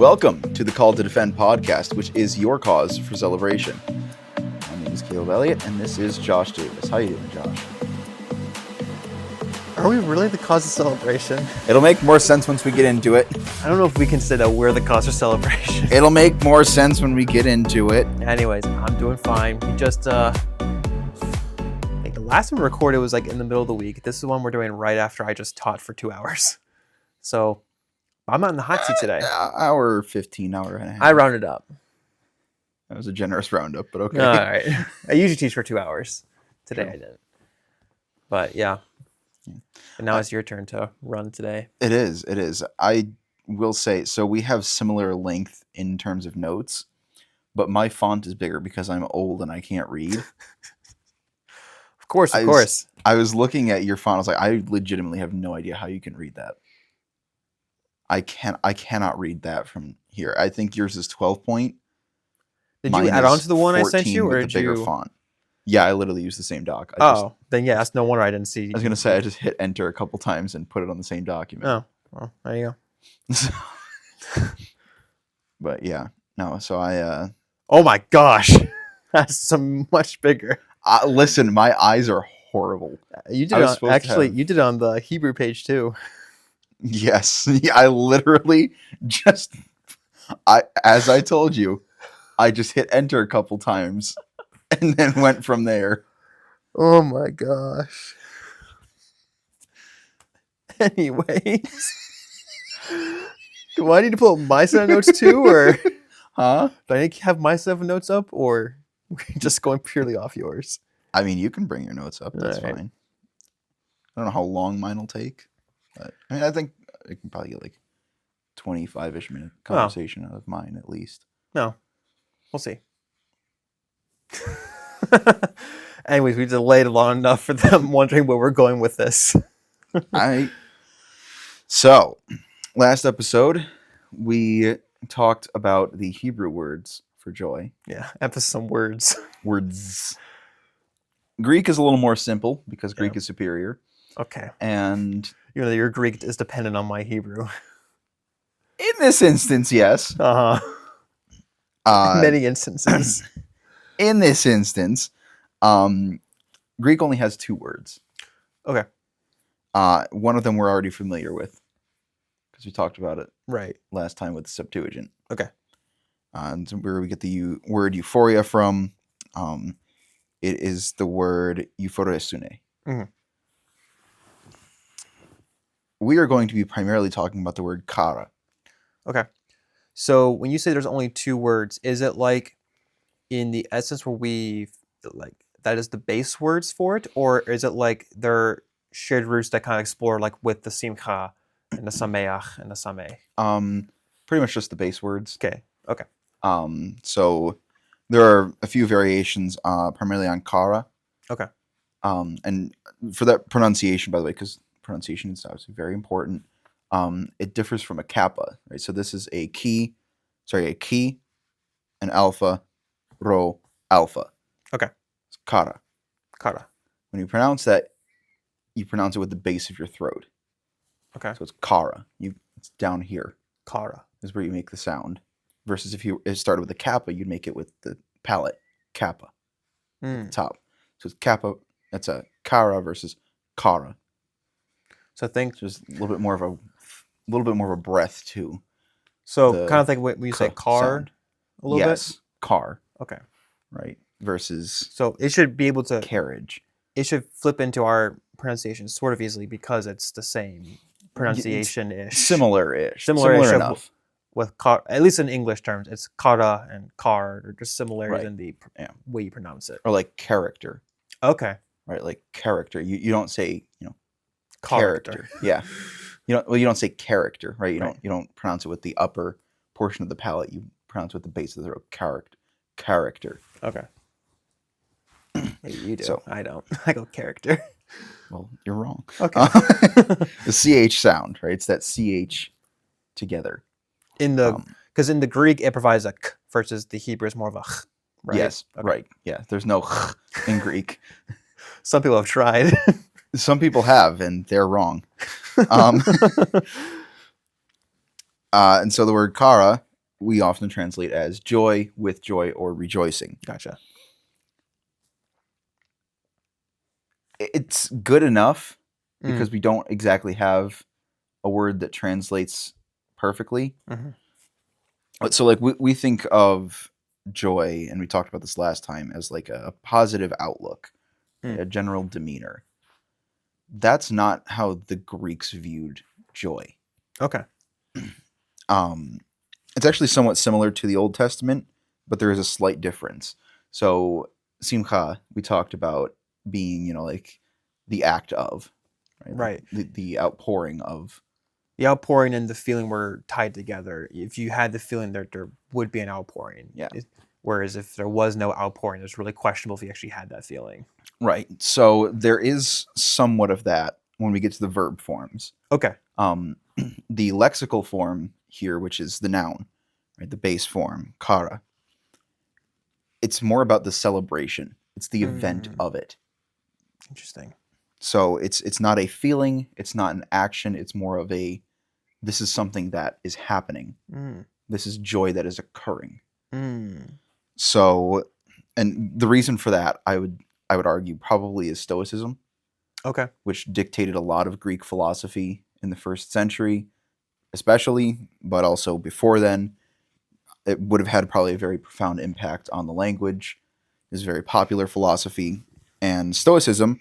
Welcome to the Call to Defend podcast, which is your cause for celebration. My name is Caleb Elliott, and this is Josh Davis. How you doing, Josh? Are we really the cause of celebration? It'll make more sense once we get into it. I don't know if we can say that we're the cause of celebration. It'll make more sense when we get into it. Anyways, I'm doing fine. We just, I think the last one we recorded was like in the middle of the week. This is the one we're doing right after I just taught for 2 hours. So I'm not in the hot seat today. Hour 15, hour and a half. I rounded up. That was a generous roundup, but okay. All right. I usually teach for 2 hours. Today I didn't. But yeah. And now it's your turn to run today. It is. I will say, so we have similar length in terms of notes, but my font is bigger because I'm old and I can't read. Of course. I was looking at your font. I was like, I legitimately have no idea how you can read that. I cannot read that from here. I think yours is 12 point. Did you add on to the one I sent you, or with the bigger font? Yeah, I literally used the same doc. Then yeah, that's no wonder I didn't see. I was gonna say I just hit enter a couple times and put it on the same document. Oh, well, there you go. But yeah, no. So I. Oh my gosh, that's so much bigger. Listen, my eyes are horrible. You did you did it on the Hebrew page too. Yes, I literally just. As I told you, I just hit enter a couple times. And then went from there. Oh my gosh. Anyways. Do I need to pull up my set of notes too, or huh? Do I need to have my set of notes up, or are we just going purely off yours? I mean, you can bring your notes up. That's fine. I don't know how long mine will take, but I mean, I think I can probably get like 25-ish minute conversation out of mine at least. No, we'll see. Anyways, we delayed long enough for them wondering where we're going with this. So, last episode, we talked about the Hebrew words for joy. Yeah, emphasis on words. Words. Greek is a little more simple because Greek is superior. Okay. And your Greek is dependent on my Hebrew. In this instance, yes. Many instances. In this instance, Greek only has 2 words. Okay. One of them we're already familiar with because we talked about it last time with the Septuagint. Okay. And where we get the word euphoria from, it is the word euphorosune. Mm-hmm. We are going to be primarily talking about the word kara. Okay. So when you say there's only 2 words, is it like in the essence where we like that is the base words for it, or is it like they're shared roots that kind of explore like with the simcha and the sameach and the sameh? Pretty much just the base words. Okay. So there are a few variations, primarily on kara. Okay. And for that pronunciation, by the way, because pronunciation is obviously very important, it differs from a kappa, right? So this is a key, an alpha, rho, alpha. Okay. It's kara. When you pronounce that, you pronounce it with the base of your throat. Okay. So it's kara. It's down here. Kara is where you make the sound. Versus if you started with a kappa, you'd make it with the palate. Kappa. At the top. So it's kappa. That's a kara versus kara. So I think there's a little bit more of a breath too. So kind of like when you say car sound. A little bit? Yes, car. Okay. Right. Versus so it should be able to carriage. It should flip into our pronunciation sort of easily because it's the same pronunciation-ish. Similar-ish. Similar enough. With car, at least in English terms, it's kara and car are just similar in the way you pronounce it. Or like character. Okay. Right, like character. You don't say, character. Yeah. You don't say character, right? You don't pronounce it with the upper portion of the palate. You pronounce it with the base of the throat. Character. Okay. Maybe you do. So, I don't. I go character. Well, you're wrong. Okay. The CH sound, right? It's that CH together. Because in the Greek it provides a k versus the Hebrew is more of a ch, right? Yes, right. Yeah, there's no ch in Greek. Some people have tried. Some people have, and they're wrong. And so the word kara we often translate as joy, with joy, or rejoicing. Gotcha. It's good enough Mm. because we don't exactly have a word that translates perfectly. Mhm. So like we think of joy, and we talked about this last time, as like a positive outlook, right? A general demeanor. That's not how the Greeks viewed joy. Okay. It's actually somewhat similar to the Old Testament, but there is a slight difference. So simcha, we talked about being, like the act of, right? Right. The outpouring of. The outpouring and the feeling were tied together. If you had the feeling there would be an outpouring. Yeah. Whereas if there was no outpouring, it's really questionable if you actually had that feeling. Right. So there is somewhat of that when we get to the verb forms. Okay. The lexical form here, which is the noun, right? The base form, kara. It's more about the celebration. It's the event of it. Interesting. So it's not a feeling, it's not an action, it's more of this is something that is happening. This is joy that is occurring. So, and the reason for that, I would argue, probably is Stoicism. Okay. Which dictated a lot of Greek philosophy in the first century, especially, but also before then. It would have had probably a very profound impact on the language. It was very popular philosophy, and Stoicism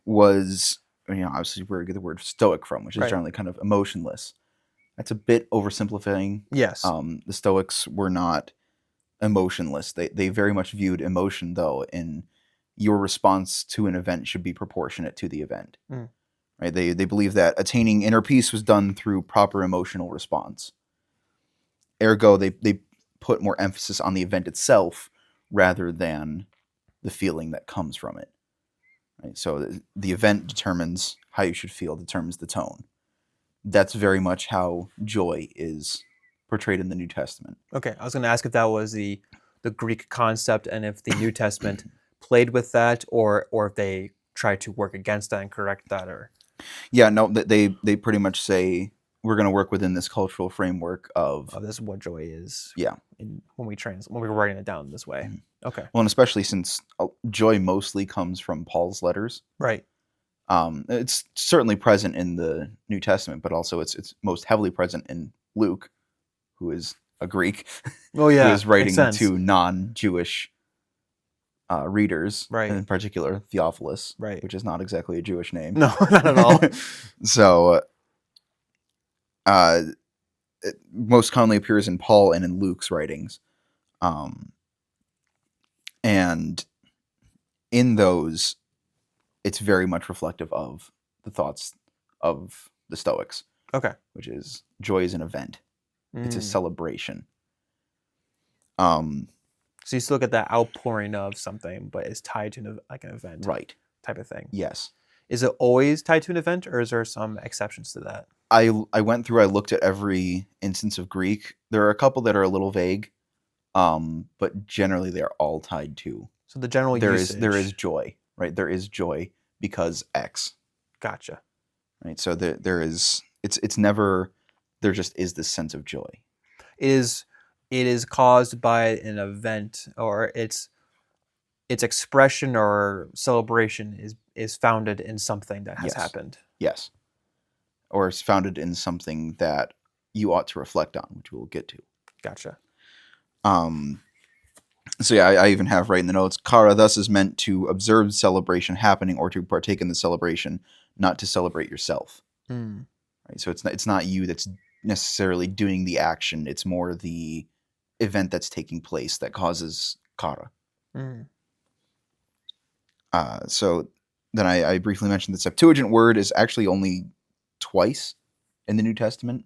was, obviously where we get the word stoic from, which is generally kind of emotionless. That's a bit oversimplifying. Yes. The Stoics were not emotionless. They very much viewed emotion, though, in your response to an event should be proportionate to the event. Right? They believe that attaining inner peace was done through proper emotional response. Ergo, they put more emphasis on the event itself rather than the feeling that comes from it. Right? So the event determines how you should feel, determines the tone. That's very much how joy is portrayed in the New Testament. Okay, I was going to ask if that was the Greek concept, and if the New Testament played with that, or if they tried to work against that and correct that, or. Yeah, no, they pretty much say we're going to work within this cultural framework of. This is what joy is. Yeah. When we're writing it down this way. Okay. Well, and especially since joy mostly comes from Paul's letters. Right. It's certainly present in the New Testament, but also it's most heavily present in Luke, who is a Greek. Oh yeah. Who is writing to non-Jewish readers, right. in particular Theophilus, right. which is not exactly a Jewish name. No, not at all. So, it most commonly appears in Paul and in Luke's writings, and in those, it's very much reflective of the thoughts of the Stoics. Okay. Which is joy is an event. It's a celebration. So you still get that outpouring of something, but it's tied to an event, right? Type of thing. Yes. Is it always tied to an event, or is there some exceptions to that? I looked at every instance of Greek. There are a couple that are a little vague, but generally they are all tied to. So the general usage. There is joy, right? There is joy because X. Gotcha. Right. So there is. It's never. There just is this sense of joy. It is caused by an event, or its expression or celebration is founded in something that has happened. Yes. Or it's founded in something that you ought to reflect on, which we'll get to. Gotcha. So yeah, I even have right in the notes, kara thus is meant to observe the celebration happening or to partake in the celebration, not to celebrate yourself. Right. So it's not you that's necessarily doing the action. It's more the event that's taking place that causes kara. So then I briefly mentioned the Septuagint word is actually only twice in the New Testament.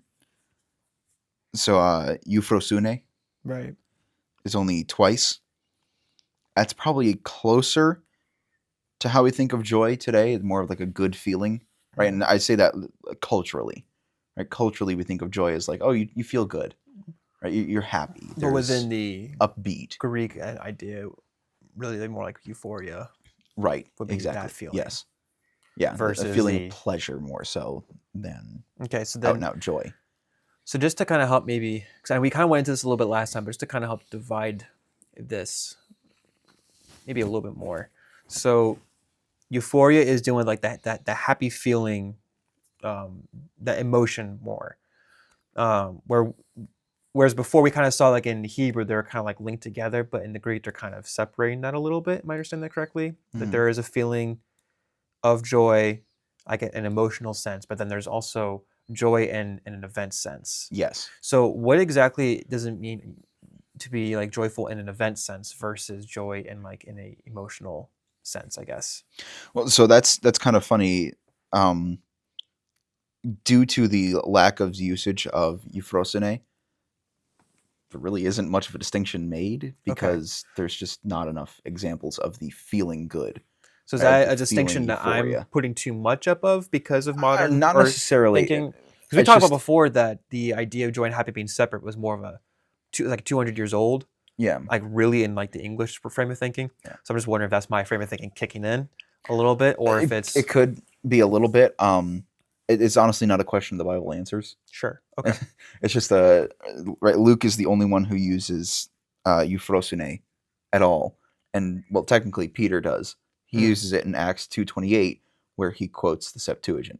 So euphrosune, right, is only twice. That's probably closer to how we think of joy today. It's more of like a good feeling, right? And I say that culturally, right? Culturally, we think of joy as like, oh, you feel good, right? You're happy. But within the upbeat Greek idea, really more like euphoria. Right. Would be exactly. that feeling. Yes. Yeah. Versus a feeling of pleasure more so than so out and out joy. So just to kind of help maybe, because we kind of went into this a little bit last time, but just to kind of help divide this maybe a little bit more. So euphoria is doing like that happy feeling, that emotion more. Whereas before we kind of saw like in Hebrew they're kind of like linked together, but in the Greek they're kind of separating that a little bit. Am I understanding that correctly? That there is a feeling of joy, like an emotional sense, but then there's also joy in an event sense. Yes. So what exactly does it mean to be like joyful in an event sense versus joy in like in a emotional sense, I guess? Well, so that's kind of funny. Due to the lack of usage of euphrosyne, there really isn't much of a distinction made because there's just not enough examples of the feeling good. So is Right? that The a distinction feeling that I'm euphoria. putting too much up of because of modern Not or necessarily. thinking? Because we It's talked about just before that the idea of joy and happy being separate was more of a like 200 years old, yeah. like really in like the English frame of thinking. Yeah. So I'm just wondering if that's my frame of thinking kicking in a little bit, or if it's It could be a little bit. It's honestly not a question the Bible answers. sure. Okay. It's just right. Luke is the only one who uses euphrosyne at all, and well, technically Peter does. He uses it in Acts 2:28, where he quotes the Septuagint.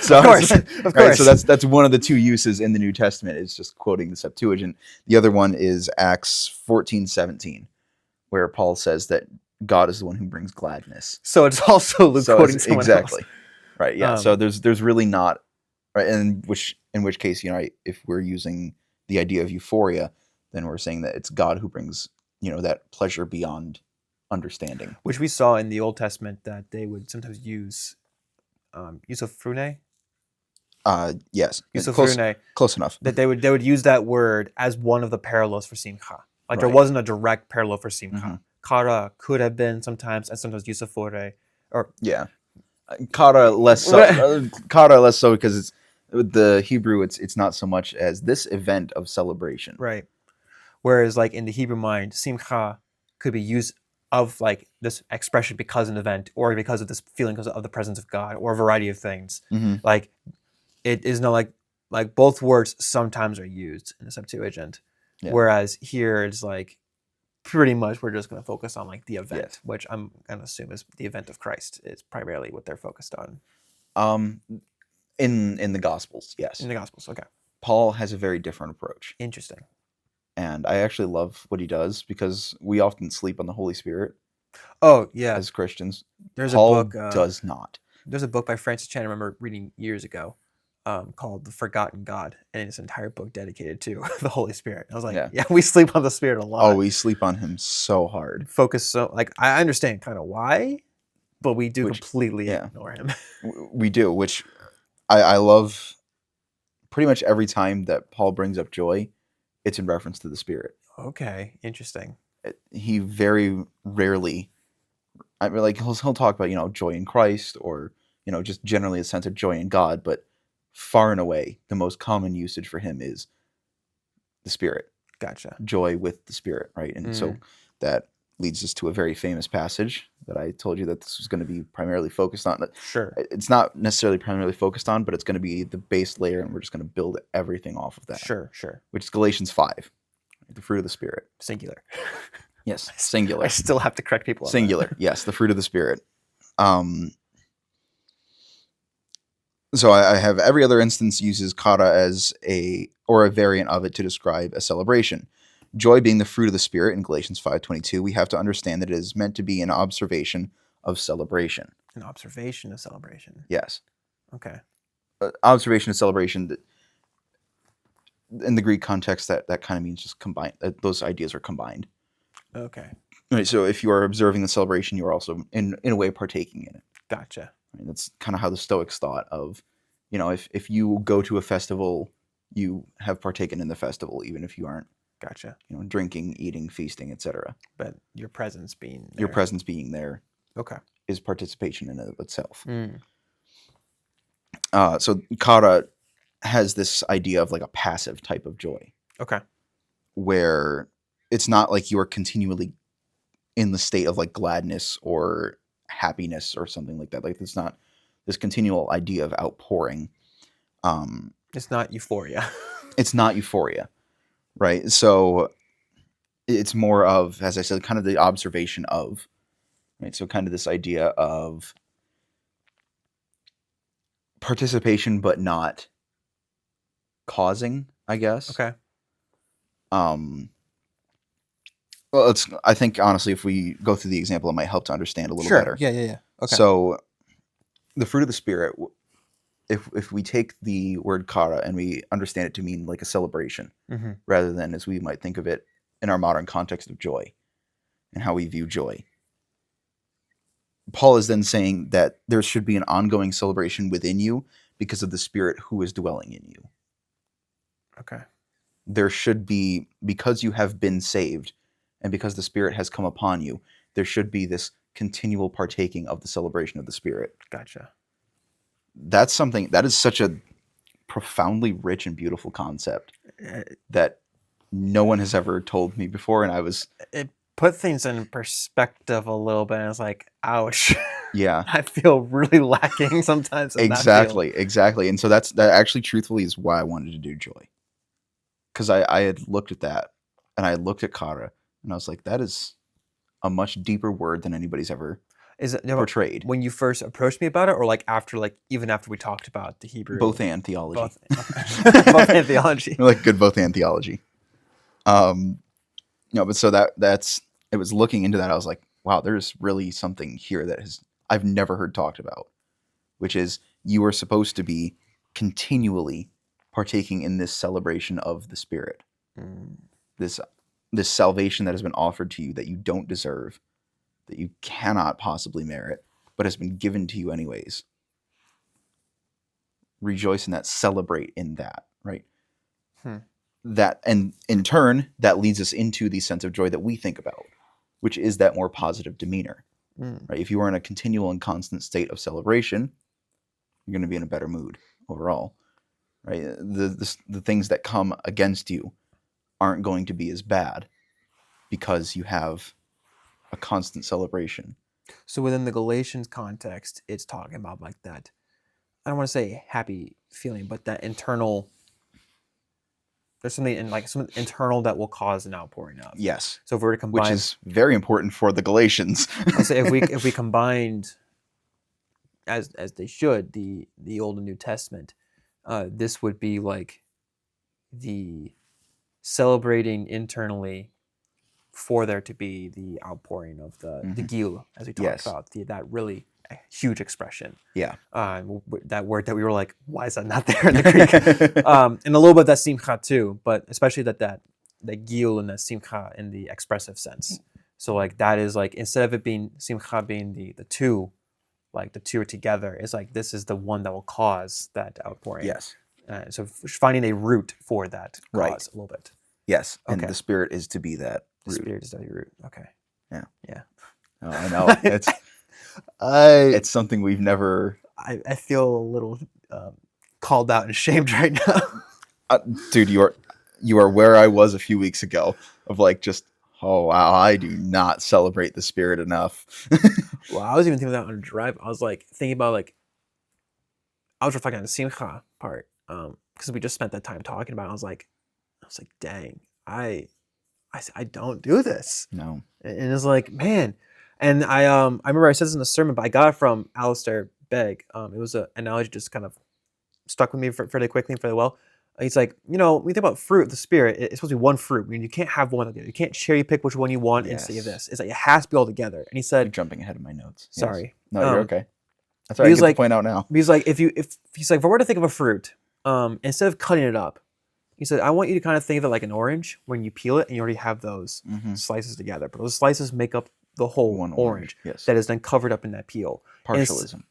So, of course, of right, course. so that's one of the two uses in the New Testament is just quoting the Septuagint. The other one is Acts 14:17, where Paul says that God is the one who brings gladness. So it's also Luke quoting someone exactly. else. Right. Yeah. So there's really not right, and in which case, if we're using the idea of euphoria, then we're saying that it's God who brings that pleasure beyond understanding. Which we saw in the Old Testament that they would sometimes use Yusufrune. Yes. Yusufrune. Close enough. That they would use that word as one of the parallels for simcha. Like there Right. wasn't a direct parallel for simcha. Mm-hmm. Kara could have been sometimes, and sometimes Yusufore. Or yeah, kara less so. Kara less so because it's with the Hebrew. It's not so much as this event of celebration. Right. Whereas like in the Hebrew mind, simcha could be used of like this expression because of an event or because of this feeling of the presence of God or a variety of things. Mm-hmm. Like it is not like both words sometimes are used in the Septuagint. Yeah. Whereas here it's like pretty much we're just going to focus on like the event, Yes. which I'm going to assume is the event of Christ is primarily what they're focused on. In the Gospels, yes. In the Gospels, okay. Paul has a very different approach. Interesting. And I actually love what he does because we often sleep on the Holy Spirit. Oh yeah, as Christians. There's Paul a book. does not. There's a book by Francis Chan I remember reading years ago, called "The Forgotten God," and it's an entire book dedicated to the Holy Spirit. I was like, yeah, we sleep on the Spirit a lot. Oh, we sleep on him so hard. Focus so like I understand kind of why, but we do completely ignore him. We do, which I love. Pretty much every time that Paul brings up joy, it's in reference to the Spirit. Okay, interesting. He very rarely, I mean, like he'll talk about joy in Christ or just generally a sense of joy in God, but far and away the most common usage for him is the Spirit. Gotcha. Joy with the Spirit, right? And so that leads us to a very famous passage that I told you that this was going to be primarily focused on. Sure. It's not necessarily primarily focused on, but it's going to be the base layer, and we're just going to build everything off of that. Sure. Which is Galatians 5, the fruit of the Spirit. Singular. Yes, singular. I still have to correct people on singular. That. Yes, the fruit of the Spirit. So I have every other instance uses kara as a variant of it to describe a celebration. Joy being the fruit of the Spirit in Galatians 5:22, we have to understand that it is meant to be an observation of celebration. An observation of celebration. Yes. Okay. Observation of celebration. That in the Greek context, that kind of means just combined. Those ideas are combined. Okay. Right, so if you are observing the celebration, you are also in a way partaking in it. Gotcha. Right, that's kind of how the Stoics thought of, if you go to a festival, you have partaken in the festival, even if you aren't. Gotcha. Drinking, eating, feasting, etc. But your presence being there. Your presence being there. Okay. Is participation in and of itself. So kara has this idea of like a passive type of joy. Okay. Where it's not like you are continually in the state of like gladness or happiness or something like that. Like it's not this continual idea of outpouring. It's not euphoria. It's not euphoria, right? So it's more of, as I said, kind of the observation of, right? So kind of this idea of participation, but not causing, I guess. Okay. Um, well, I think honestly, if we go through the example, it might help to understand a little Sure. better. Yeah. Okay. So the fruit of the spirit, if we take the word kara and we understand it to mean like a celebration, Mm-hmm. rather than as we might think of it in our modern context of joy and how we view joy. Paul is then saying that there should be an ongoing celebration within you because of the Spirit who is dwelling in you. Okay. There should be, because you have been saved and because the Spirit has come upon you, there should be this continual partaking of the celebration of the Spirit. Gotcha. That's something that is such a profoundly rich and beautiful concept that no one has ever told me before. And it put things in perspective a little bit. And I was like, ouch. Yeah. I feel really lacking sometimes in Exactly. And so that actually truthfully is why I wanted to do joy. Because I had looked at that and I looked at kara and I was like, that is a much deeper word than anybody's ever Is it portrayed. When you first approached me about it, or like even after we talked about the Hebrew? Both and theology. Both. Okay. Both and theology. Like good both and theology. But so that's it was looking into that. I was like, wow, there's really something here that I've never heard talked about, which is you are supposed to be continually partaking in this celebration of the Spirit, this salvation that has been offered to you that you don't deserve, that you cannot possibly merit, but has been given to you anyways. Rejoice in that, celebrate in that, right? That, and in turn, that leads us into the sense of joy that we think about, which is that more positive demeanor, right? If you are in a continual and constant state of celebration, you're going to be in a better mood overall, right? The things that come against you aren't going to be as bad because you have a constant celebration. So within the Galatians context, it's talking about like that, I don't want to say happy feeling, but that internal, there's something internal that will cause an outpouring of. Yes. So if we were to combine, which is very important for the Galatians. I'll say if we combined, as they should, the Old and New Testament, this would be like the celebrating internally for there to be the outpouring of the gil, as we talked about, that really huge expression. Yeah. That word that we were like, why is that not there in the Greek? And a little bit of that simcha too, but especially that gil and that simcha in the expressive sense. So like that is like, instead of it being simcha being the two, like the two are together, it's like this is the one that will cause that outpouring. Yes. So finding a root for that cause a little bit. Yes. And the Spirit is to be that root. The Spirit is the root. Okay. Yeah. Yeah. Oh, I know. It's something we've never. I feel a little called out and shamed right now. Dude, you are where I was a few weeks ago of like just, oh wow, I do not celebrate the Spirit enough. Well, I was even thinking that on the drive. I was like thinking about like, I was reflecting on the simcha part because we just spent that time talking about it. I was like, dang, I don't do this. No. And it's like, man. And I remember I said this in the sermon, but I got it from Alistair Begg. It was an analogy just kind of stuck with me fairly quickly and fairly well. He's like, when you think about fruit of the Spirit, it's supposed to be one fruit. I mean, you can't have one of the other. You can't cherry pick which one you want and say this. It's like it has to be all together. And he said, you're jumping ahead of my notes. Sorry. Yes. No, you're okay. That's all right. I get the point out now. He's like, if we're to think of a fruit, instead of cutting it up, he said, I want you to kind of think of it like an orange when you peel it and you already have those slices together. But those slices make up the whole one orange that is then covered up in that peel. Partialism.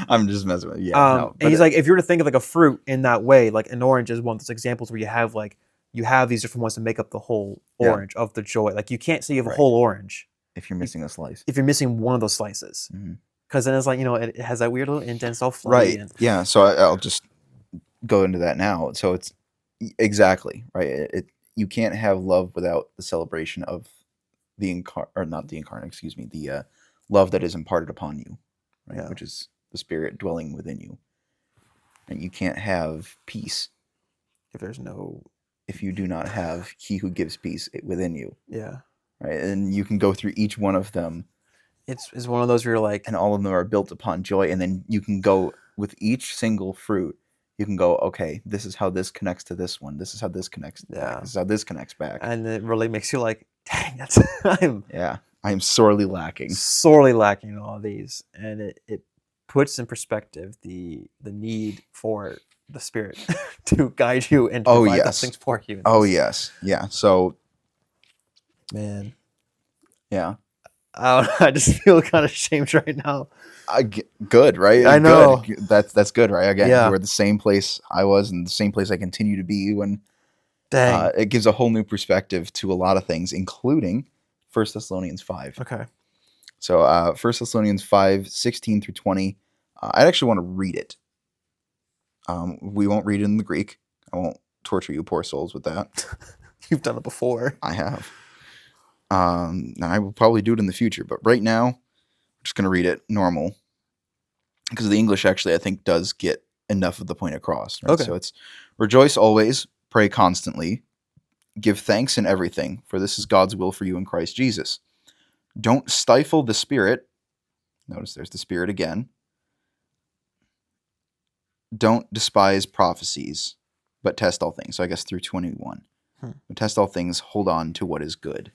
I'm just messing with you. And he's like, if you were to think of like a fruit in that way, like an orange is one of those examples where you have these different ones to make up the whole orange of the joy. Like you can't say you have a whole orange if you're missing a slice. If you're missing one of those slices. Because then it's like, it has that weird little indent, all fluffy. Right. Yeah. So I'll just go into that now. So it's exactly right. You can't have love without the celebration of the love that is imparted upon you, right? Which is the Spirit dwelling within you. Right? You can't have peace If there's no, if you do not have He who gives peace within you. yeah, Right? And you can go through each one of them, it's one of those where you're like, and all of them are built upon joy. And then you can go with each single fruit. You can go, okay, this is how this connects to this one. This is how this connects back. Yeah. This is how this connects back. and it really makes you like, dang, that's I'm Yeah, I am sorely lacking. sorely lacking in all these, and it puts in perspective the need for the Spirit to guide you and to Oh, provide those yes. things for you. Oh, yes. Yeah. So, Man, yeah. I just feel kind of ashamed right now. Good, right? I know. Good. That's good, right? Again, Yeah. you are the same place I was and the same place I continue to be when Dang. it gives a whole new perspective to a lot of things, including 1 Thessalonians 5. Okay. So 1 Thessalonians 5, 16 through 20. I actually want to read it. We won't read it in the Greek. I won't torture you poor souls with that. You've done it before. I have. I will probably do it in the future, but right now, I'm just going to read it normal. Because the English actually, I think, does get enough of the point across. Right? Okay. So it's rejoice always, pray constantly, give thanks in everything, for this is God's will for you in Christ Jesus. Don't stifle the Spirit. Notice there's the Spirit again. Don't despise prophecies, but test all things. So I guess through 21. But test all things, hold on to what is good.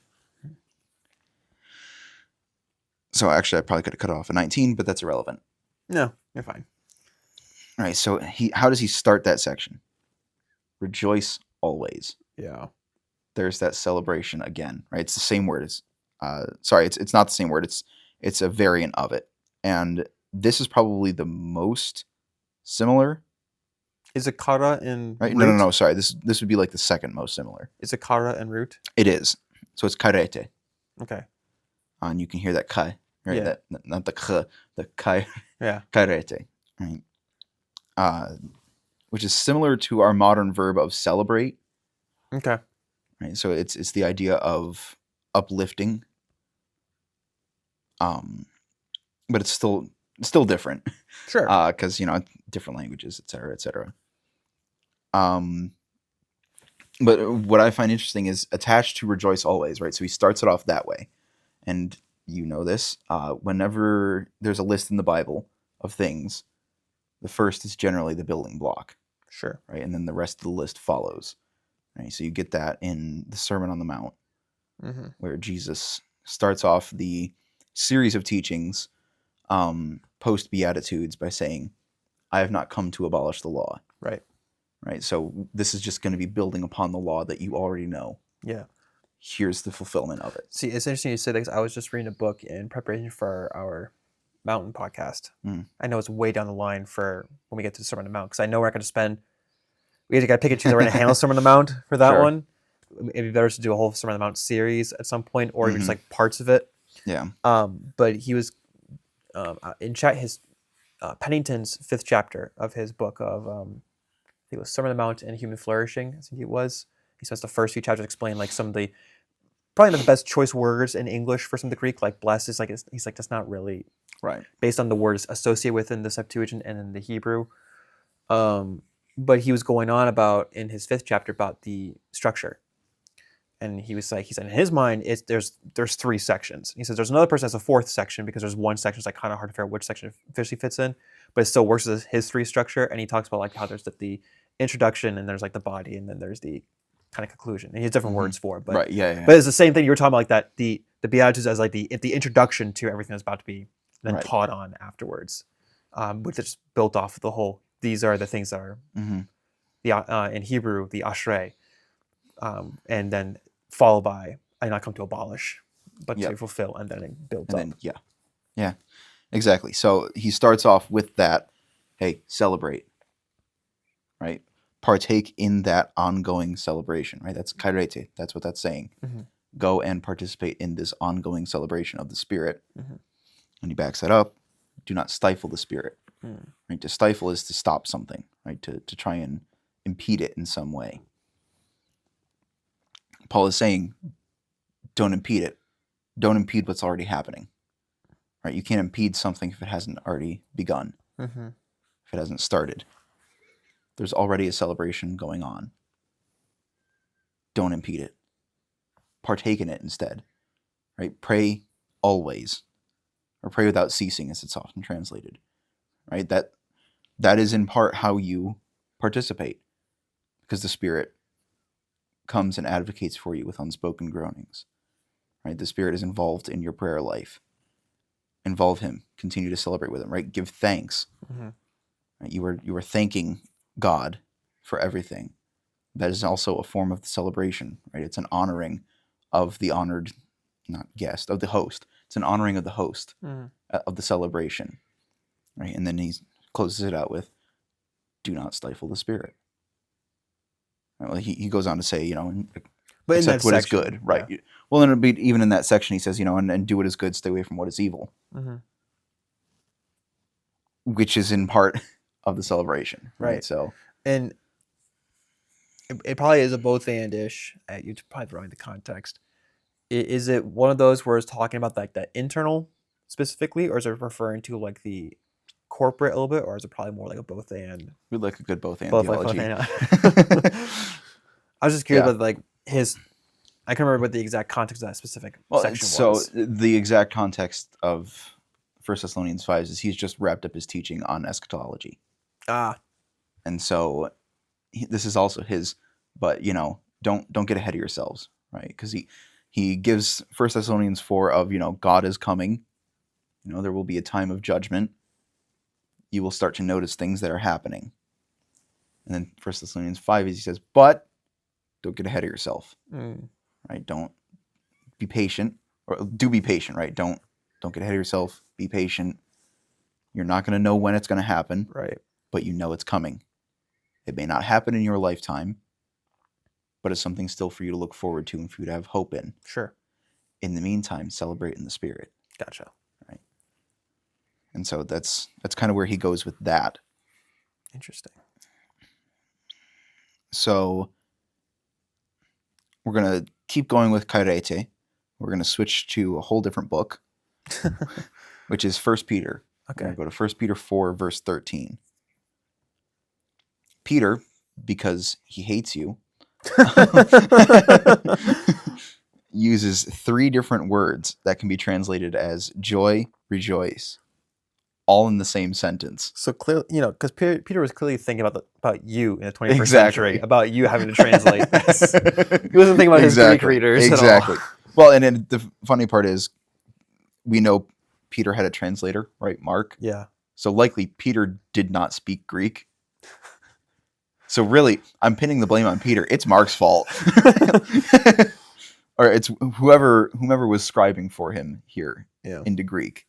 So actually, I probably could have cut off at 19, but that's irrelevant. No, you're fine. All right, so how does he start that section? Rejoice always. Yeah. There's that celebration again, right? It's the same word. It's it's not the same word. It's a variant of it, and this is probably the most similar. Is it kara in Right? root? No. Sorry, this would be like the second most similar. Is it kara in root? It is. So it's karete, Okay. and you can hear that kai, right? Yeah. That not the k, the kai, Yeah. karete, right? Which is similar to our modern verb of celebrate. Okay. Right, so it's the idea of uplifting, but it's still different, Sure. because different languages, etc., etc. But what I find interesting is attached to rejoice always, right? So he starts it off that way, and you know this. Whenever there's a list in the Bible of things, the first is generally the building block, Sure. right, and then the rest of the list follows. Right, so you get that in the Sermon on the Mount, where Jesus starts off the series of teachings post Beatitudes by saying, I have not come to abolish the law. Right. Right. So this is just going to be building upon the law that you already know. Yeah. Here's the fulfillment of it. See, it's interesting you say that 'cause I was just reading a book in preparation for our mountain podcast. I know it's way down the line for when we get to the Sermon on the Mount because I know we're not going to spend. We either got to pick and choose. We're going to handle Sermon on the Mount for that Sure. one. It'd be better to do a whole Sermon on the Mount series at some point, or even just like parts of it. Yeah. But he was in chat his Pennington's 5th chapter of his book of I think it was Sermon on the Mount and Human Flourishing. I think it was. He spends the first few chapters explaining like some of the probably not the best choice words in English for some of the Greek, like blessed is like he's like that's not really Right. based on the words associated with in the Septuagint and in the Hebrew. But he was going on about in his 5th chapter about the structure. And he said in his mind, there's 3 sections. He says there's another person that's a 4th section because there's one section that's like kind of hard to figure out which section officially fits in, but it still works as his 3 structure. And he talks about like how there's the introduction and there's like the body and then there's the kind of conclusion. And he has different words for it, but right. Yeah. but it's the same thing you were talking about, like that the Beatitudes as like the introduction to everything that's about to be then Right. taught on afterwards, which is built off of the whole. These are the things that are the in Hebrew the ashrei, and then followed by I did not come to abolish, but to fulfill, and then it builds up. Then, yeah, exactly. So he starts off with that. Hey, celebrate. Right. Partake in that ongoing celebration. Right. That's kairete. That's what that's saying. Go and participate in this ongoing celebration of the Spirit. And he backs that up. Do not stifle the Spirit. Right? To stifle is to stop something, right? To try and impede it in some way. Paul is saying, don't impede it. Don't impede what's already happening. Right? You can't impede something if it hasn't already begun. If it hasn't started. There's already a celebration going on. Don't impede it. Partake in it instead. Right? Pray always, or pray without ceasing, as it's often translated. Right? That is in part how you participate, because the Spirit comes and advocates for you with unspoken groanings. Right? The Spirit is involved in your prayer life. Involve Him. Continue to celebrate with Him. Right? Give thanks. Mm-hmm. Right? You were thanking God for everything. That is also a form of the celebration. Right? It's an honoring of the honored, not guest, of the host. It's an honoring of the host of the celebration. Right? And then he closes it out with, "Do not stifle the Spirit." Right? Well, he goes on to say, But in accept that what is section, good. Right. Well, and even in that section, he says, and do what is good, stay away from what is evil. Mm-hmm. Which is in part of the celebration. Right. So, and it probably is a both and-ish. You're probably throwing the context. Is it one of those where it's talking about like the internal specifically, or is it referring to like the corporate a little bit, or is it probably more like a both and? we'd like a good both and Both theology. and. I was just curious about like his. I can't remember what the exact context of that specific section was. So the exact context of 1 Thessalonians 5 is he's just wrapped up his teaching on eschatology. And so this is also his, but don't get ahead of yourselves, right? Because he gives 1 Thessalonians 4 of, God is coming. There will be a time of judgment. You will start to notice things that are happening. And then 1 Thessalonians 5 is he says, but don't get ahead of yourself. Right? Don't be patient, or do be patient, right? Don't get ahead of yourself. Be patient. You're not going to know when it's going to happen, right? But it's coming. It may not happen in your lifetime, but it's something still for you to look forward to and for you to have hope in. Sure. In the meantime, celebrate in the Spirit. Gotcha. Right. And so that's kind of where he goes with that. Interesting. So we're going to keep going with Kairete. We're going to switch to a whole different book, which is 1 Peter. Okay. We're going to go to 1 Peter 4, verse 13. Peter, because he hates you, uses 3 different words that can be translated as joy, rejoice, all in the same sentence. So clearly, because Peter was clearly thinking about you in the 21st century, about you having to translate this. He wasn't thinking about his Greek readers at all. Well, and the funny part is, we know Peter had a translator, right? Mark. Yeah. So likely Peter did not speak Greek. So really, I'm pinning the blame on Peter. It's Mark's fault. Or it's whoever was scribing for him here into Greek.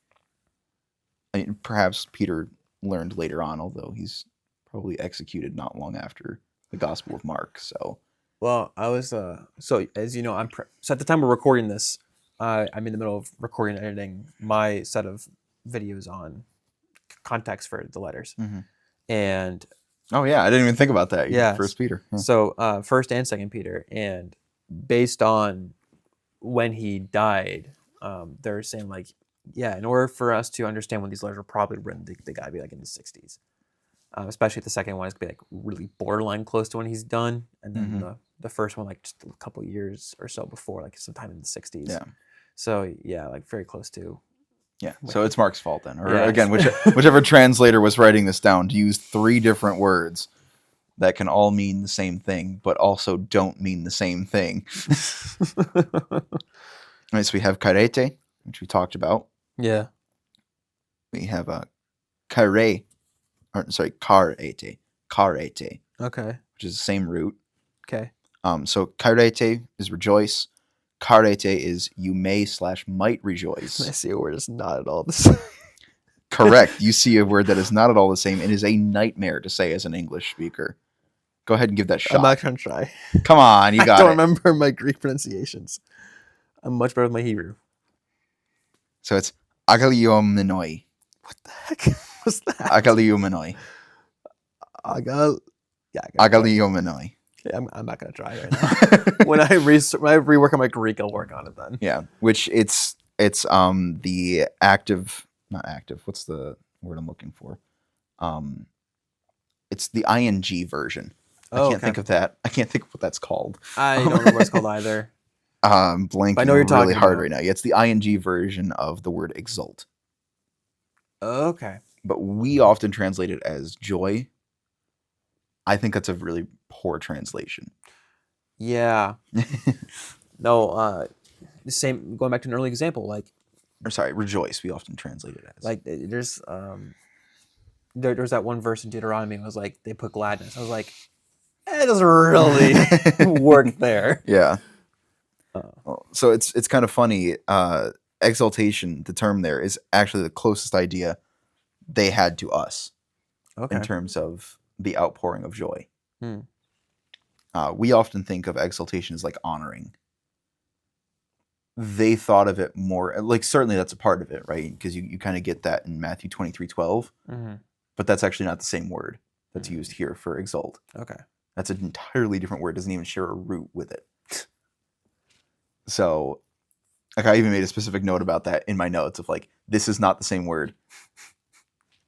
Perhaps Peter learned later on, although he's probably executed not long after the Gospel of Mark. So, well, I was so as you know, so at the time we're recording this, I'm in the middle of recording and editing my set of videos on context for the letters, and oh yeah, I didn't even think about that. Yeah, 1 Peter. Yeah. So 1st and 2nd Peter, and based on when he died, they're saying like, in order for us to understand when these letters were probably written, they gotta be like in the 60s. Especially the second one is gonna be like really borderline close to when he's done, and then the first one like just a couple years or so before, like sometime in the 60s. Yeah. So like very close to. Yeah. So it's Mark's fault then, or again, whichever translator was writing this down to use 3 different words that can all mean the same thing, but also don't mean the same thing. All right. So we have kairete, which we talked about. Yeah. We have karete. Karete. Okay. Which is the same root. Okay. So karete is rejoice. Karete is you may/might rejoice. I see a word that's not at all the same. Correct. You see a word that is not at all the same. It is a nightmare to say as an English speaker. Go ahead and give that a shot. I'm not going to try. Come on, you got it. I don't remember my Greek pronunciations. I'm much better with my Hebrew. So it's agaliomenoi. What the heck was that? Agaliomenoi. Agaliomenoi. Okay, I'm not going to try right now. When I rework on my Greek, I'll work on it then. Yeah, which it's the active, not active. What's the word I'm looking for? It's the ing version. I Oh, can't okay. think of that. I can't think of what that's called. I don't remember what it's called either. Blanking I know what you're really talking hard about. right now. Yeah, it's the ing version of the word exult. Okay. But we often translate it as joy. I think that's a really poor translation. Yeah. No, the same, going back to an early example, Or sorry, rejoice. We often translate it as. There's that one verse in Deuteronomy was like they put gladness. I was like, it doesn't really work there. Yeah. Uh, Well, so it's kind of funny. Exaltation, the term there, is actually the closest idea they had to us okay. in terms of the outpouring of joy. Hmm. We often think of exaltation as like honoring. They thought of it more like, certainly that's a part of it, right? Because you kind of get that in Matthew 23:12, Mm-hmm. but that's actually not the same word that's used here for exalt. Okay. That's an entirely different word. It doesn't even share a root with it. So, like, I even made a specific note about that in my notes of like, this is not the same word.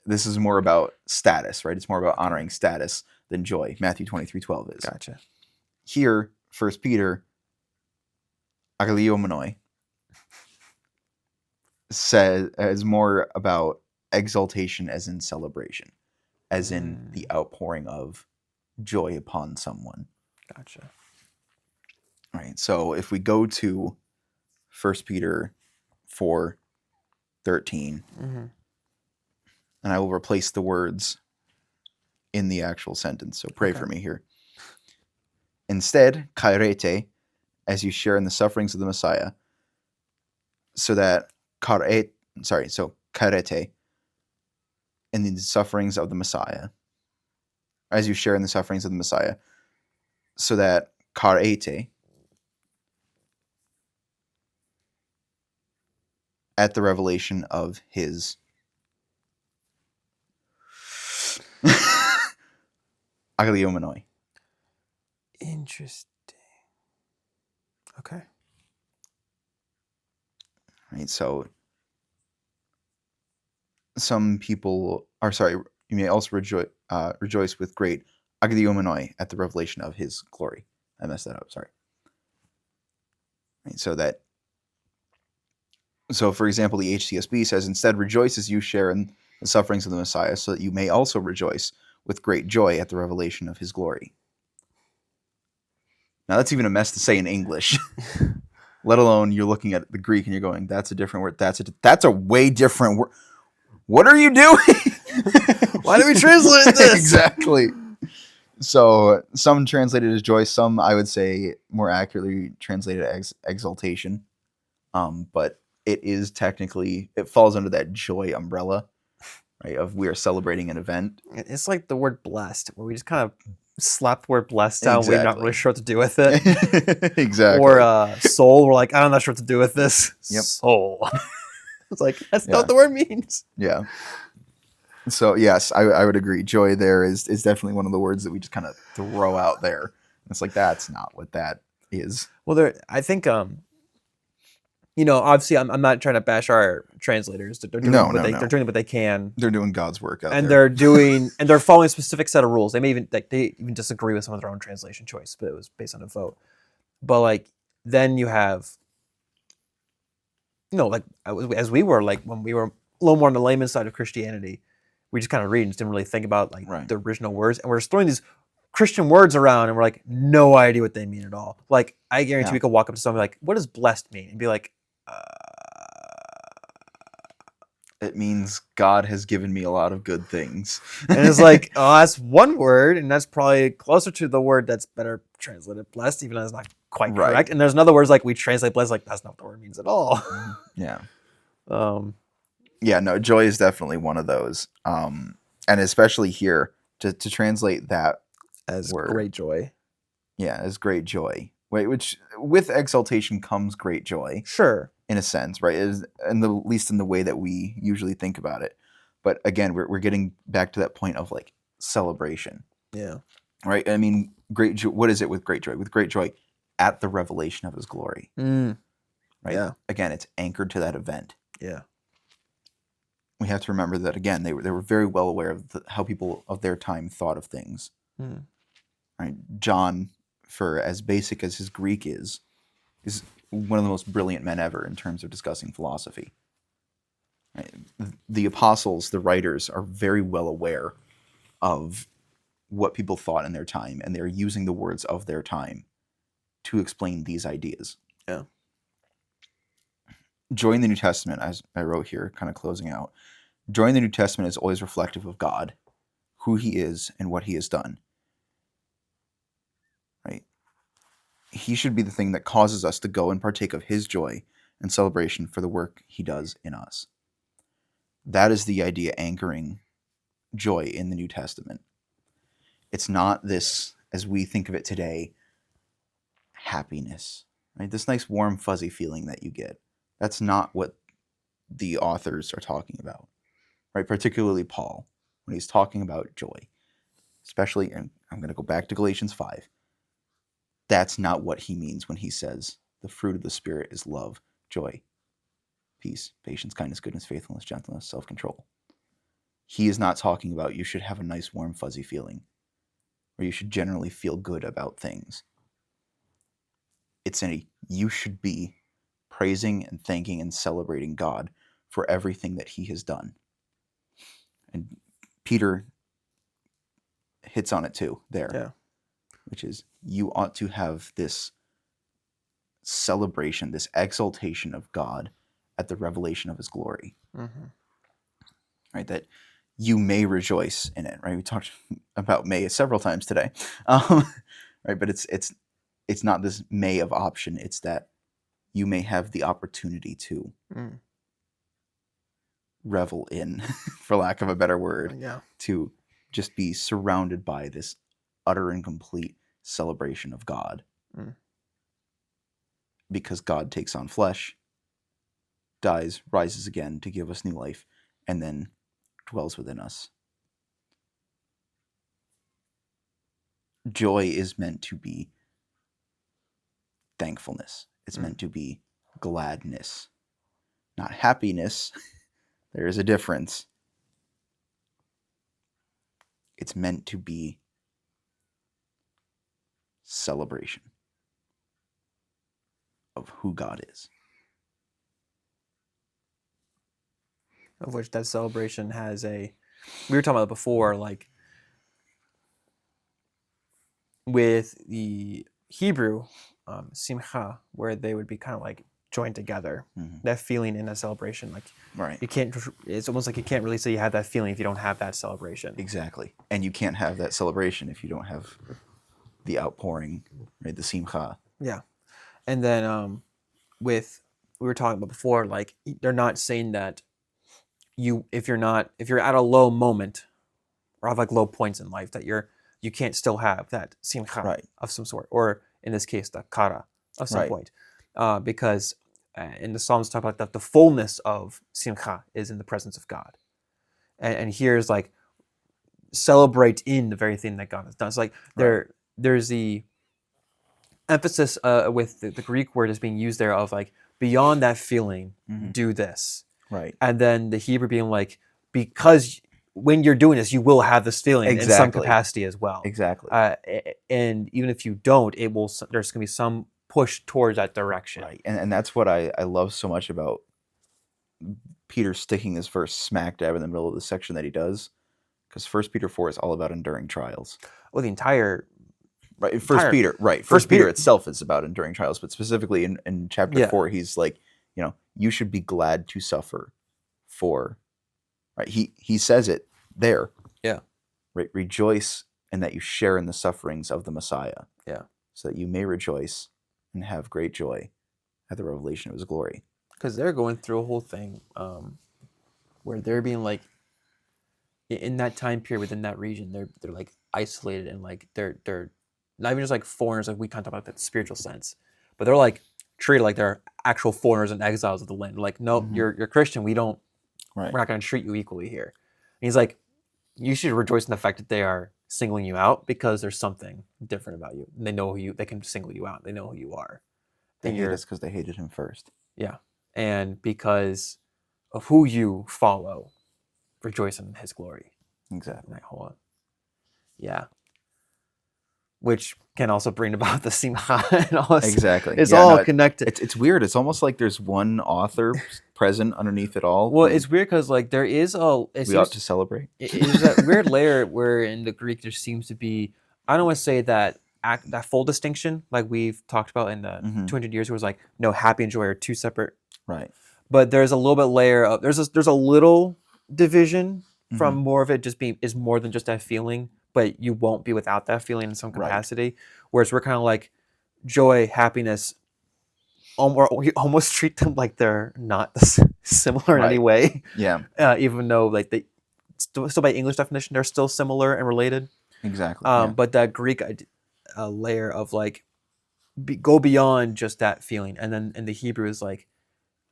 This is more about status, right? It's more about honoring status than joy. Matthew 23:12 is. Gotcha. Here, 1 Peter, agaliomenoi, is more about exaltation as in celebration, as in the outpouring of joy upon someone. Gotcha. Right. So if we go to 1 Peter 4:13, Mm-hmm. and I will replace the words in the actual sentence. So pray for me here. Instead, kairete, as you share in the sufferings of the Messiah, so that kairete, in the sufferings of the Messiah, as you share in the sufferings of the Messiah, so that kairete, at the revelation of his agaliomenoi. Interesting. Okay. Right. So some people are sorry. You may also rejoice with great agaliomenoi at the revelation of his glory. I messed that up. Sorry. Right. So, for example, the HCSB says, instead, rejoice as you share in the sufferings of the Messiah, so that you may also rejoice with great joy at the revelation of his glory. Now, that's even a mess to say in English, let alone you're looking at the Greek and you're going, that's a different word. That's a way different word. What are you doing? Why do we translate this? Exactly. So, some translate it as joy, some, I would say, more accurately translated as exaltation. But it is technically, it falls under that joy umbrella, right? Of we are celebrating an event. It's like the word blessed, where we just kind of slap the word blessed down. We're not Exactly. really sure what to do with it. Exactly. Or soul, we're like, I'm not sure what to do with this. Yep. Soul. It's like, that's not what the word means. Yeah. So, yes, I would agree. Joy there is definitely one of the words that we just kind of throw out there. It's like, that's not what that is. Well, I think, obviously, I'm not trying to bash our translators. They're doing they're doing what they can. They're doing God's work out and there. They're following a specific set of rules. They may even they even disagree with some of their own translation choice, but it was based on a vote. But then you have, as we were, when we were a little more on the layman's side of Christianity, we just kind of read and just didn't really think about the original words, and we're just throwing these Christian words around, and we're like, no idea what they mean at all. Like, I guarantee we could walk up to someone like, what does blessed mean? And be like, it means God has given me a lot of good things. And it's like, oh, that's one word, and that's probably closer to the word that's better translated blessed, even though it's not quite correct. And there's another words like we translate blessed, like that's not what the word means at all. Yeah. Yeah, no, joy is definitely one of those. And especially here, to translate that as word, great joy. Yeah, as great joy. Which with exaltation comes great joy. Sure. In a sense, right? At least in the way that we usually think about it. But again, we're getting back to that point of like celebration. Yeah. Right? I mean, great joy. What is it with great joy? With great joy at the revelation of his glory. Right? Yeah. Again, it's anchored to that event. Yeah. we have to remember that again they were very well aware of how people of their time thought of things. Mm. Right, John, for as basic as his Greek is one of the most brilliant men ever in terms of discussing philosophy. Right? The apostles, the writers, are very well aware of what people thought in their time, and they're using the words of their time to explain these ideas. Yeah. Joy in the New Testament, as I wrote here, kind of closing out, joy in the New Testament is always reflective of God, who he is, and what he has done. Right? He should be the thing that causes us to go and partake of his joy and celebration for the work he does in us. That is the idea anchoring joy in the New Testament. It's not this, as we think of it today, happiness, right? This nice warm fuzzy feeling that you get. That's not what the authors are talking about, right? Particularly Paul, when he's talking about joy, especially, and I'm going to go back to Galatians 5. That's not what he means when he says the fruit of the Spirit is love, joy, peace, patience, kindness, goodness, faithfulness, gentleness, self-control. He is not talking about you should have a nice warm fuzzy feeling, or you should generally feel good about things. It's you should be praising and thanking and celebrating God for everything that he has done. And Peter hits on it too there. Yeah. Which is you ought to have this celebration, this exaltation of God at the revelation of his glory. Mm-hmm. Right? That you may rejoice in it, right? We talked about may several times today. Right? But it's not this may of option. It's that you may have the opportunity to revel in, for lack of a better word, to just be surrounded by this utter and complete celebration of God. Because God takes on flesh, dies, rises again to give us new life, and then dwells within us. Joy is meant to be thankfulness. It's meant to be gladness, not happiness. There is a difference. It's meant to be celebration of who God is. Of which that celebration has we were talking about it before, like with the Hebrew simcha, where they would be kind of like joined together. That feeling in a celebration, like right, you can't. It's almost like you can't really say you have that feeling if you don't have that celebration. Exactly, and you can't have that celebration if you don't have the outpouring, right? The simcha. Yeah, and then we were talking about before, like they're not saying that if you're at a low moment or have like low points in life that you can't still have that simcha of some sort, or in this case the kara of some point, because in the Psalms talk about that the fullness of simcha is in the presence of God, and here's like celebrate in the very thing that God has done. It's like there's the emphasis with the Greek word is being used there of like beyond that feeling, do this, and then the Hebrew being like, because when you're doing this, you will have this feeling in some capacity as well. Exactly. And even if you don't, there's going to be some push towards that direction. Right. And that's what I love so much about Peter sticking this verse smack dab in the middle of the section that he does. Because 1 Peter 4 is all about enduring trials. Well, the entire... Right. First Peter itself is about enduring trials, but specifically in chapter 4, he's like, you should be glad to suffer for... Right. He says it there. Yeah. Right. Rejoice in that you share in the sufferings of the Messiah. Yeah. So that you may rejoice and have great joy at the revelation of his glory. Because they're going through a whole thing where they're being like, in that time period within that region, they're like isolated and like they're not even just like foreigners, like we kind of talk about that spiritual sense, but they're like treated like they're actual foreigners and exiles of the land. Like, nope, you're Christian. We're not going to treat you equally here. And he's like, you should rejoice in the fact that they are singling you out because there's something different about you. And they know they can single you out. They know who you are. They hate us because they hated him first. Yeah. And because of who you follow, rejoice in His glory. Exactly. That whole, yeah. Which can also bring about the simcha and all this. Exactly. It's Yeah, all no, connected. It's weird. It's almost like there's one author present underneath it all. Well, who it's weird because like there is we ought to celebrate. It's that weird layer where in the Greek there seems to be, I don't want to say that that full distinction like we've talked about in the 200 years, where it was like no, happy and joy are two separate. Right. But there's a little bit layer of there's a little division from more of it just being is more than just that feeling, but you won't be without that feeling in some capacity. Whereas we're kind of like joy, happiness. We almost treat them like they're not similar in any way. Yeah. Even though like they still by English definition they're still similar and related. Exactly. But that Greek layer of like go beyond just that feeling, and then in the Hebrew is like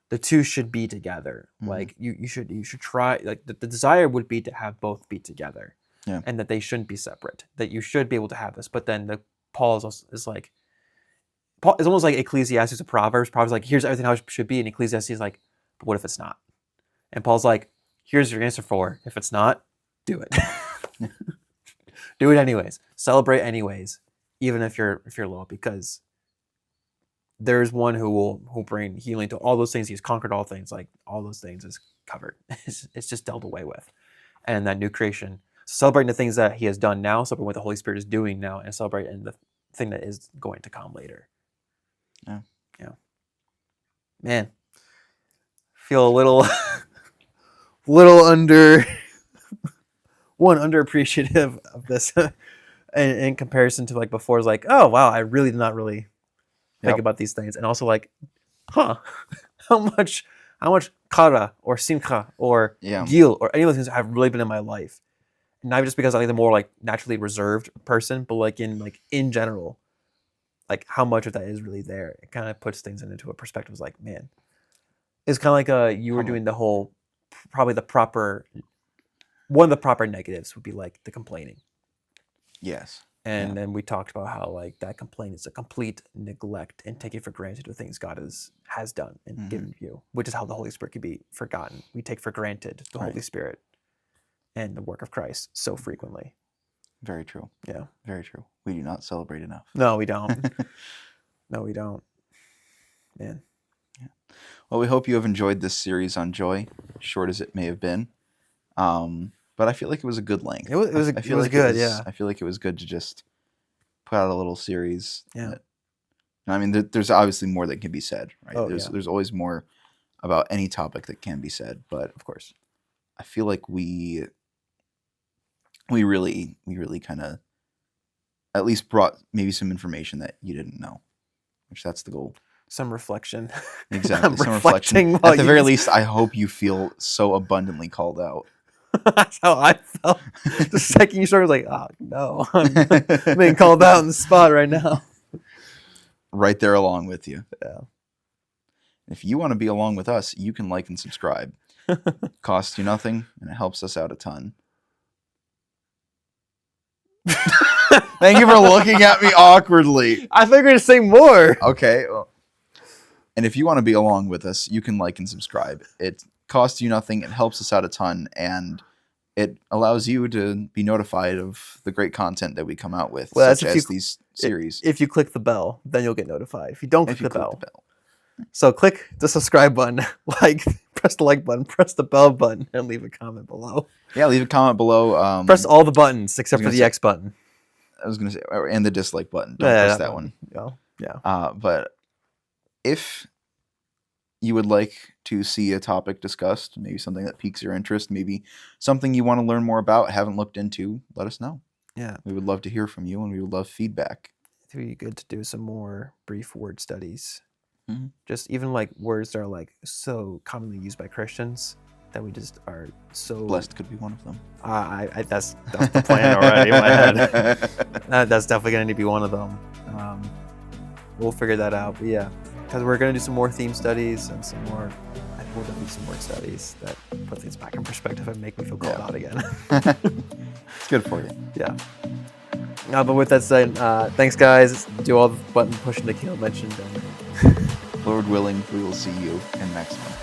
the two should be together. Like you should try, like the desire would be to have both be together, and that they shouldn't be separate. That you should be able to have this. But then Paul is like. It's almost like Ecclesiastes or Proverbs. Proverbs like, here's everything how it should be. And Ecclesiastes is like, but what if it's not? And Paul's like, here's your answer for if it's not, do it. Do it anyways. Celebrate anyways, even if you're low, because there's one who will bring healing to all those things. He's conquered all things. Like all those things is covered. It's just dealt away with. And that new creation, celebrating the things that he has done now, celebrating what the Holy Spirit is doing now, and celebrating the thing that is going to come later. Yeah. Man, feel a little underappreciative of this in comparison to like before. It's like, oh wow, I really did not really think about these things, and also like, how much kara or simcha or gil or any of those things have really been in my life, not just because I'm the more like naturally reserved person, but like in general. Like how much of that is really there. It kind of puts things into a perspective. It's like, man, it's kind of like you were doing the whole, probably one of the proper negatives would be like the complaining. Yes. And then we talked about how like that complaint is a complete neglect and taking for granted the things God has done and given you, which is how the Holy Spirit can be forgotten. We take for granted the Holy Spirit and the work of Christ so frequently. Very true. Yeah. Very true. We do not celebrate enough. No, we don't. No, we don't. Man. Yeah. Well, we hope you have enjoyed this series on joy, short as it may have been. But I feel like it was a good length. It was good. I feel like it was good to just put out a little series. Yeah. I mean, there's obviously more that can be said, right? Oh, there's always more about any topic that can be said, but of course, I feel like we really kind of at least brought maybe some information that you didn't know, which that's the goal. Some reflection. Exactly. Some reflection. At the very least, I hope you feel so abundantly called out. That's how I felt. The second you started, like, oh no, I'm being called out on the spot right now. Right there along with you. Yeah. If you want to be along with us, you can like and subscribe. Costs you nothing, and it helps us out a ton. Thank you for looking at me awkwardly. I think we're going to say more. Okay. Well, and if you want to be along with us, you can like and subscribe. It costs you nothing. It helps us out a ton. And it allows you to be notified of the great content that we come out with, such as these series. If you click the bell, then you'll get notified. If you don't click the bell. So click the subscribe button, press the like button, press the bell button, and leave a comment below. Yeah, leave a comment below. Press all the buttons except for the X button. I was going to say, and the dislike button. Don't press that one. Yeah. But if you would like to see a topic discussed, maybe something that piques your interest, maybe something you want to learn more about, haven't looked into, let us know. Yeah. We would love to hear from you, and we would love feedback. It would be good to do some more brief word studies. Mm-hmm. Just even like words that are like so commonly used by Christians that we just are so blessed could be one of them. That's the plan already in my head. That's definitely going to be one of them. We'll figure that out. But yeah, because we're going to do some more theme studies and some more. I think we'll definitely do some more studies that put things back in perspective and make me feel called out again. It's good for you. Yeah. But with that said, thanks guys. Do all the button pushing that Kale mentioned. Lord willing, we will see you in next one.